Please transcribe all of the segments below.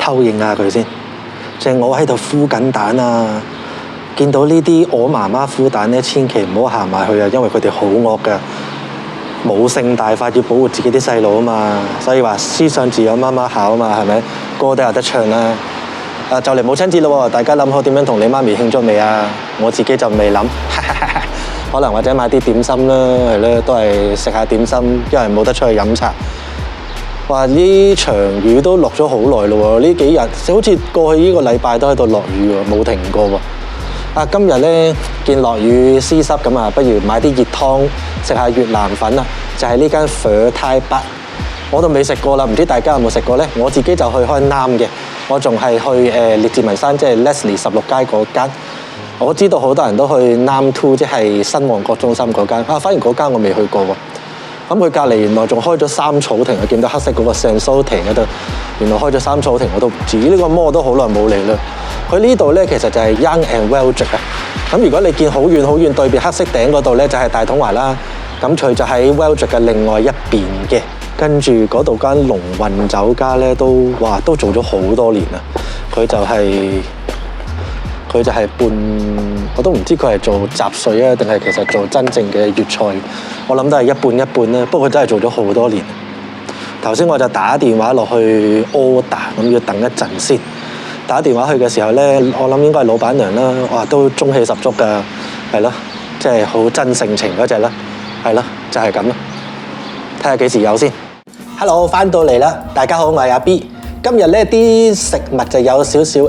偷影下佢先。隻鵝喺度孵緊蛋啊！見到呢啲鵝媽媽孵蛋咧，千祈唔好行埋去啊，因為佢哋好惡㗎。母性大發，要保護自己啲細路啊嘛，所以話思想自有媽媽好啊嘛，係咪？歌都有得唱啦。就嚟母親節咯喎，大家諗好點樣同你媽咪慶祝未啊？我自己就未諗，可能或者買啲點心啦，係咯，都係食下點心，因為冇得出去飲茶。哇！呢場雨都落咗好耐咯喎，呢幾日好似過去呢個禮拜都喺度落雨喎，冇停過喎。今日咧見落雨濕濕咁啊，不如買啲熱湯食下越南粉啊！就係呢間火泰北，我都未食過啦，唔知大家有冇食過呢？我自己就去開南嘅，我仲係去烈治文山，即係 Leslie 16街嗰間。我知道好多人都去南 Two， 即係新旺角中心嗰間。反而嗰間我未去過喎。咁佢隔離原來仲開咗三草亭，我見到黑色嗰個 Sensoting 嗰度，原來開咗三草亭，我都唔知呢個摩都好耐冇嚟啦。佢呢度咧其實就係 Young and Wellgood 啊。咁如果你見好遠好遠對面黑色頂嗰度咧，就係大統華啦。咁佢就喺 Wellgood 嘅另外一邊嘅。跟住嗰度間龍運酒家咧都做咗好多年啦。佢就係半，我都唔知佢係做雜碎啊，定係其實做真正嘅粵菜。我諗都係一半一半啦。不過佢真係做咗好多年。頭先我就打電話落去 order， 咁要等一陣先。打電話去嘅時候咧，我諗應該係老闆娘啦。哇，都中氣十足㗎，係咯，即係好真性情嗰隻啦，係咯，就係咁啦。睇下幾時有先。Hello， 翻到嚟啦，大家好，我係阿 B。今日咧啲食物就有少少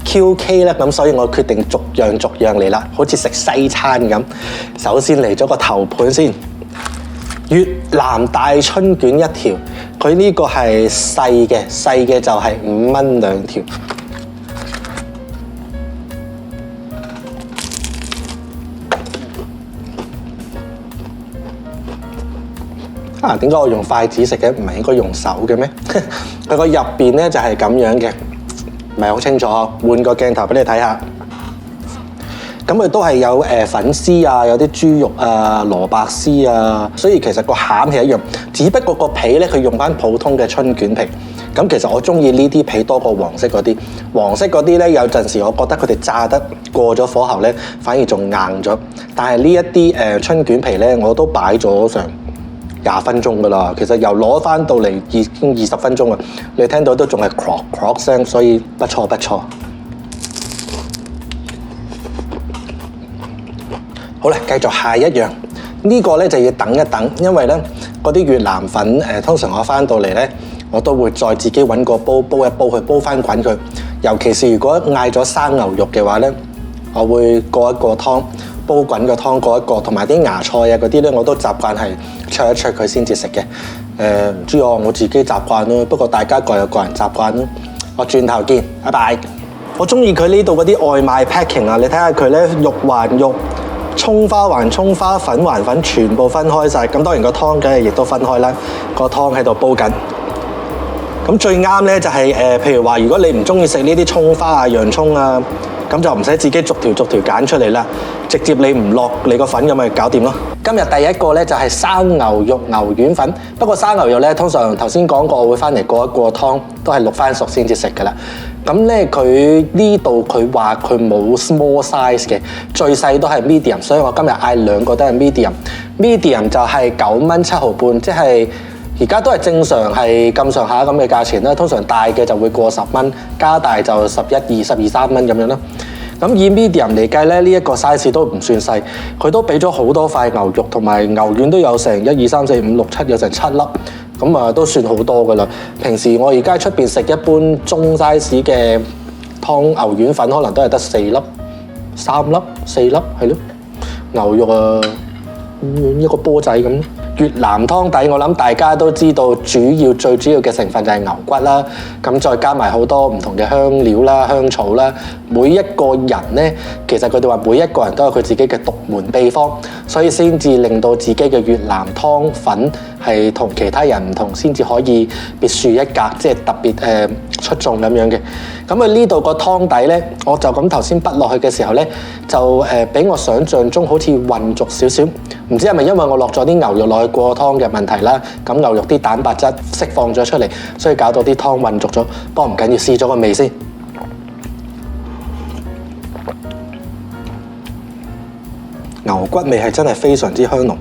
QK 啦，咁所以我決定逐樣嚟啦，好似食西餐咁。首先嚟咗個頭盤先，越南大春卷一條，佢呢個係細嘅就係5蚊2條。點解我用筷子食嘅？唔係應該用手嘅咩？佢個入邊咧就係咁樣嘅，唔係好清楚。換個鏡頭俾你睇下。咁佢都係有粉絲啊，有啲豬肉啊、蘿蔔絲啊，所以其實個餡係一樣，只不過個皮咧佢用翻普通嘅春卷皮。咁其實我中意呢啲皮多過黃色嗰啲。黃色嗰啲咧有陣時我覺得佢哋炸得過咗火候咧，反而仲硬咗。但係呢一啲春卷皮咧，我都擺咗上20分鐘㗎啦，其實由攞翻到嚟已經20分鐘啦，你聽到都仲係 crock 聲，所以不錯。好啦，繼續下一樣，呢個咧就要等一等，因為咧嗰啲越南粉通常我翻到嚟咧，我都會再自己揾個煲一煲去煲翻滾佢，尤其是如果嗌咗生牛肉嘅話咧，我會過一個湯。煲滾個湯過一個，同埋啲芽菜啊嗰啲咧，我都習慣係焯一焯佢先至食嘅。唔知我自己習慣咯，不過大家各有各人習慣咯。我轉頭見，拜拜。我中意佢呢度嗰啲外賣 packing 啊，你睇下佢咧，肉還肉，葱花還葱花，粉還粉，全部分開晒。咁當然個湯梗係亦都分開啦，個湯喺度煲緊。咁最啱咧就係譬如話，如果你唔中意食呢啲葱花啊、洋葱啊，咁就唔使自己逐條揀出嚟啦，直接你唔落你個粉咁咪搞掂咯。今日第一個咧就係生牛肉牛丸粉，不過生牛肉咧通常頭先講過，我會翻嚟過一過湯，都係淥翻熟先至食噶啦。咁咧佢呢度佢話佢冇 small size 嘅，最細都係 medium， 所以我今日嗌2個都係 medium。medium 就係9蚊7毫半，即係而家都係正常係咁上下咁嘅價錢啦。通常大嘅就會過10蚊，加大就11、12、13蚊咁樣啦。咁以 medium 嚟計咧，呢一個 size 都唔算細，佢都俾咗好多塊牛肉，同埋牛丸都有成1、2、3、4、5、6、7，有成7粒，咁啊都算好多噶啦。平時我而家出邊食一般中 size 嘅湯牛丸粉，可能都係得4粒、3粒、4粒，係咯。牛肉啊，一個波仔咁。越南湯底我諗大家都知道，最主要嘅成分就係牛骨啦，咁再加埋好多唔同嘅香料啦、香草啦。每一個人呢，其實佢哋話每一個人都有佢自己嘅獨門秘方，所以先至令到自己嘅越南湯粉係同其他人唔同，先至可以別樹一格，即係特別出眾咁樣嘅。咁啊呢度個湯底呢，我就咁頭先滗落去嘅時候呢，就比我想象中好似混濁少少。唔知係咪因為我落咗啲牛肉落去過湯嘅問題啦。咁牛肉啲蛋白質釋放咗出嚟，所以搞到啲湯混濁咗。不過唔緊要，試咗個味先。牛骨味係真係非常之香濃。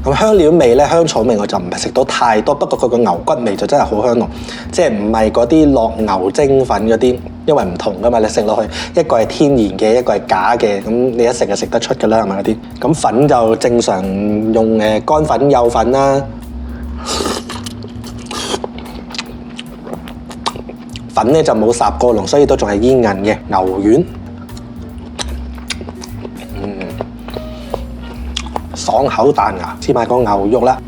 咁香料味咧，香草味我就唔係食到太多，不過佢個牛骨味就真係好香濃，即係唔係嗰啲落牛精粉嗰啲，因為唔同噶嘛，你食落去一個係天然嘅，一個係假嘅，咁你一食就食得出噶啦，係咪嗰啲？咁粉就正常用乾粉、幼粉啦，粉咧就冇烚過籠，所以都仲係煙韌嘅。牛丸。爽口彈牙，試埋個牛肉啦。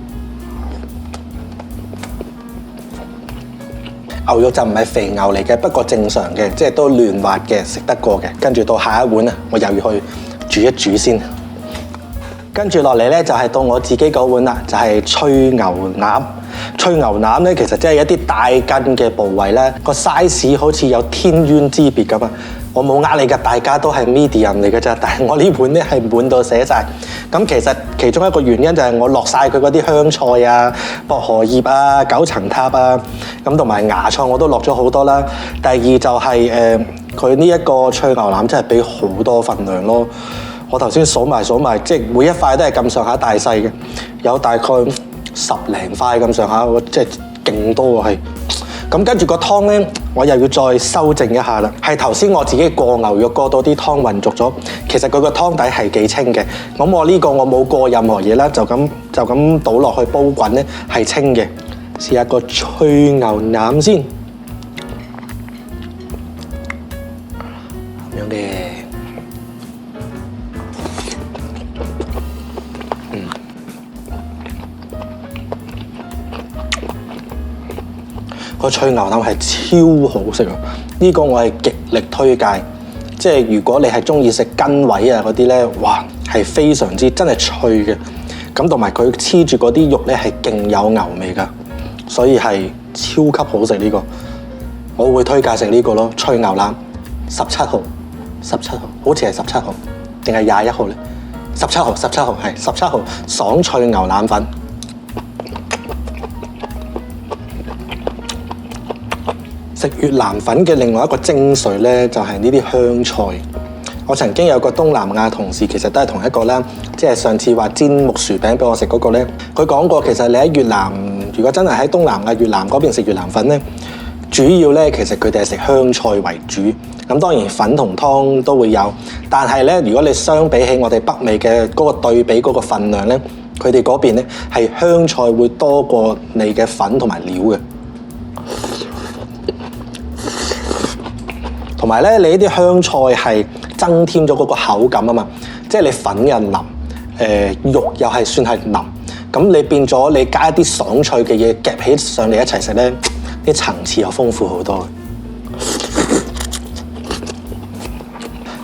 牛肉就唔係肥牛嚟嘅，不過正常嘅，即係都嫩滑嘅，食得過嘅。跟住到下一碗啊，我又要去煮一煮先。跟住落嚟咧，就係到我自己嗰碗啦，就係脆牛腩。脆牛腩咧，其實即係一啲大筋嘅部位咧，個 size 好似有天淵之別咁啊！我冇呃你㗎，大家都係 medium 嚟嘅啫，但係我呢碗咧係滿到寫晒。咁其實其中一個原因就係我落晒佢嗰啲香菜啊、薄荷葉啊、九層塔啊，咁同埋芽菜我都落咗好多啦。第二就係佢呢一個脆牛腩真係俾好多份量咯。我頭先數埋，即係每一塊都係咁上下大細嘅，有大概10零塊咁上下，即係勁多喎係。咁跟住個湯咧，我又要再修正一下啦。係頭先我自己過牛肉過到啲湯混濁咗，其實佢個湯底係幾清嘅。咁我呢個我冇過任何嘢啦，就咁倒落去煲滾咧係清嘅。試下個脆牛腩先，咁樣嘅。個脆牛腩係超好食啊！呢個我係極力推介，即係如果你係中意食筋位啊嗰啲咧，哇係非常之真係脆嘅，咁同埋佢黐住嗰啲肉咧係勁有牛味㗎，所以係超級好食呢個，我會推介食呢個咯，脆牛腩17號，好似係17號定係21號咧？17號係17號爽脆牛腩粉。食越南粉嘅另外一個精髓咧，就係呢啲香菜。我曾經有個東南亞同事，其實都係同一個啦，即係上次話煎木薯餅俾我食嗰個咧，佢講過其實你喺越南，如果真係喺東南亞越南嗰邊食越南粉咧，主要咧其實佢哋係食香菜為主。咁當然粉同湯都會有，但係咧如果你相比起我哋北美嘅嗰個對比嗰個份量咧，佢哋嗰邊咧係香菜會多過你嘅粉同埋料嘅。同埋咧，你呢啲香菜係增添咗嗰個口感啊嘛，即係你粉又腍，肉又係算係腍，咁你變咗你加一啲爽脆嘅嘢夾起上嚟一齊食咧，啲層次又豐富好多嘅。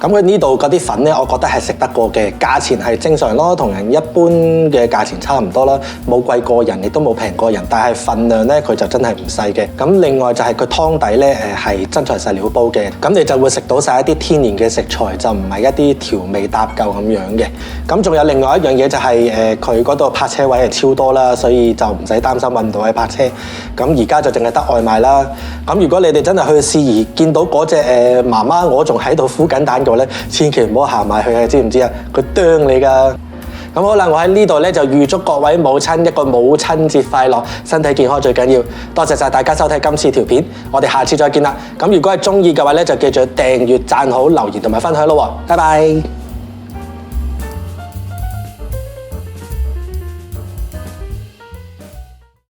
咁佢呢度嗰啲粉咧，我覺得係食得過嘅，價錢係正常咯，同人一般嘅價錢差唔多啦，冇貴過人，亦都冇平過人，但係份量咧佢就真係唔細嘅。咁另外就係佢湯底咧係真材實料煲嘅，咁你就會食到晒一啲天然嘅食材，就唔係一啲調味搭救咁樣嘅。咁仲有另外一樣嘢就係佢嗰度泊車位係超多啦，所以就唔使擔心揾唔到位泊車。咁而家就淨係得外賣啦。咁如果你哋真係去試而見到嗰隻媽媽我仲喺度孵緊蛋嘅咧，千祈唔好行埋去啊！知唔知啊？佢啄你噶。咁好啦，我喺呢度咧就預祝各位母親一個母親節快樂，身體健康最緊要。多謝晒大家收睇今次條片，我哋下次再見啦。咁如果係中意嘅話咧，就記住訂閱、讚好、留言同埋分享咯。拜拜。